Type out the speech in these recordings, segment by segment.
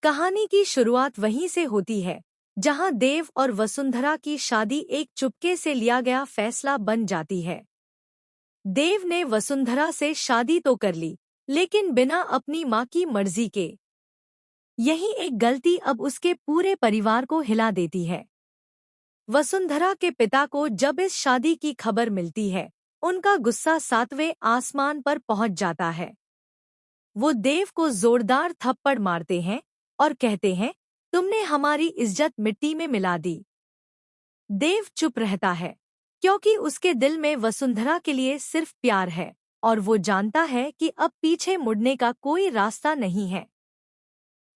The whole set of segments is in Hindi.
कहानी की शुरुआत वहीं से होती है जहां देव और वसुंधरा की शादी एक चुपके से लिया गया फैसला बन जाती है। देव ने वसुंधरा से शादी तो कर ली, लेकिन बिना अपनी मां की मर्जी के। यही एक गलती अब उसके पूरे परिवार को हिला देती है। वसुंधरा के पिता को जब इस शादी की खबर मिलती है, उनका गुस्सा 7वें आसमान पर पहुंच जाता है। वो देव को जोरदार थप्पड़ मारते हैं और कहते हैं, तुमने हमारी इज्जत मिट्टी में मिला दी। देव चुप रहता है, क्योंकि उसके दिल में वसुंधरा के लिए सिर्फ प्यार है और वो जानता है कि अब पीछे मुड़ने का कोई रास्ता नहीं है।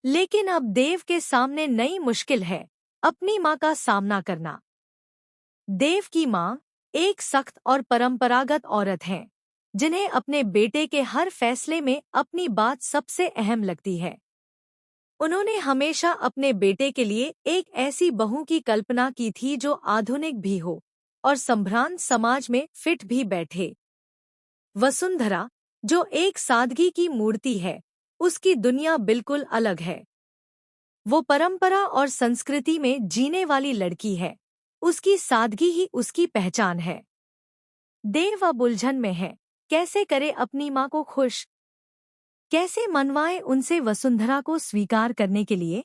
लेकिन अब देव के सामने नई मुश्किल है, अपनी मां का सामना करना। देव की मां एक सख्त और परंपरागत औरत हैं, जिन्हें अपने बेटे के हर फैसले में अपनी बात सबसे अहम लगती है। उन्होंने हमेशा अपने बेटे के लिए एक ऐसी बहू की कल्पना की थी जो आधुनिक भी हो और संभ्रांत समाज में फिट भी बैठे। वसुंधरा, जो एक सादगी की मूर्ति है, उसकी दुनिया बिल्कुल अलग है। वो परंपरा और संस्कृति में जीने वाली लड़की है। उसकी सादगी ही उसकी पहचान है। देव अब उलझन में है, कैसे करे अपनी मां को खुश, कैसे मनवाए उनसे वसुंधरा को स्वीकार करने के लिए।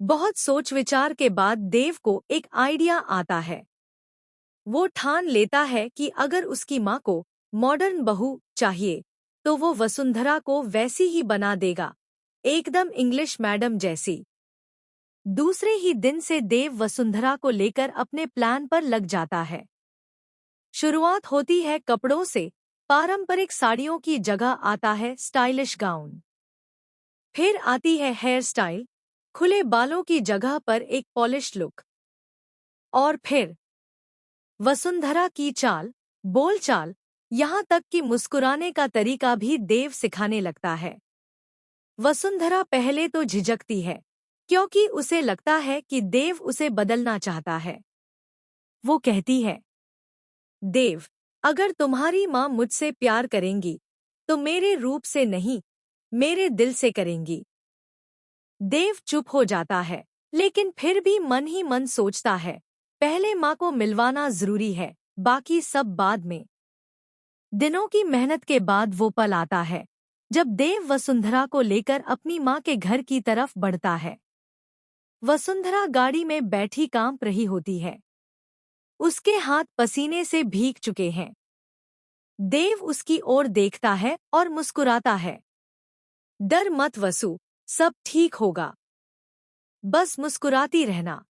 बहुत सोच विचार के बाद देव को एक आइडिया आता है। वो ठान लेता है कि अगर उसकी मां को मॉडर्न बहू चाहिए, तो वो वसुंधरा को वैसी ही बना देगा, एकदम इंग्लिश मैडम जैसी। दूसरे ही दिन से देव वसुंधरा को लेकर अपने प्लान पर लग जाता है। शुरुआत होती है कपड़ों से। पारंपरिक साड़ियों की जगह आता है स्टाइलिश गाउन। फिर आती है हेयर स्टाइल, खुले बालों की जगह पर एक पॉलिश लुक। और फिर वसुंधरा की चाल, बोलचाल, यहाँ तक कि मुस्कुराने का तरीका भी देव सिखाने लगता है। वसुंधरा पहले तो झिझकती है, क्योंकि उसे लगता है कि देव उसे बदलना चाहता है। वो कहती है, देव, अगर तुम्हारी मां मुझसे प्यार करेंगी, तो मेरे रूप से नहीं, मेरे दिल से करेंगी। देव चुप हो जाता है, लेकिन फिर भी मन ही मन सोचता है, पहले मां को मिलवाना जरूरी है, बाकी सब बाद में। दिनों की मेहनत के बाद वो पल आता है, जब देव वसुंधरा को लेकर अपनी मां के घर की तरफ बढ़ता है। वसुंधरा गाड़ी में बैठी कांप रही होती है। उसके हाथ पसीने से भीग चुके हैं। देव उसकी ओर देखता है और मुस्कुराता है। डर मत वसु, सब ठीक होगा। बस मुस्कुराती रहना।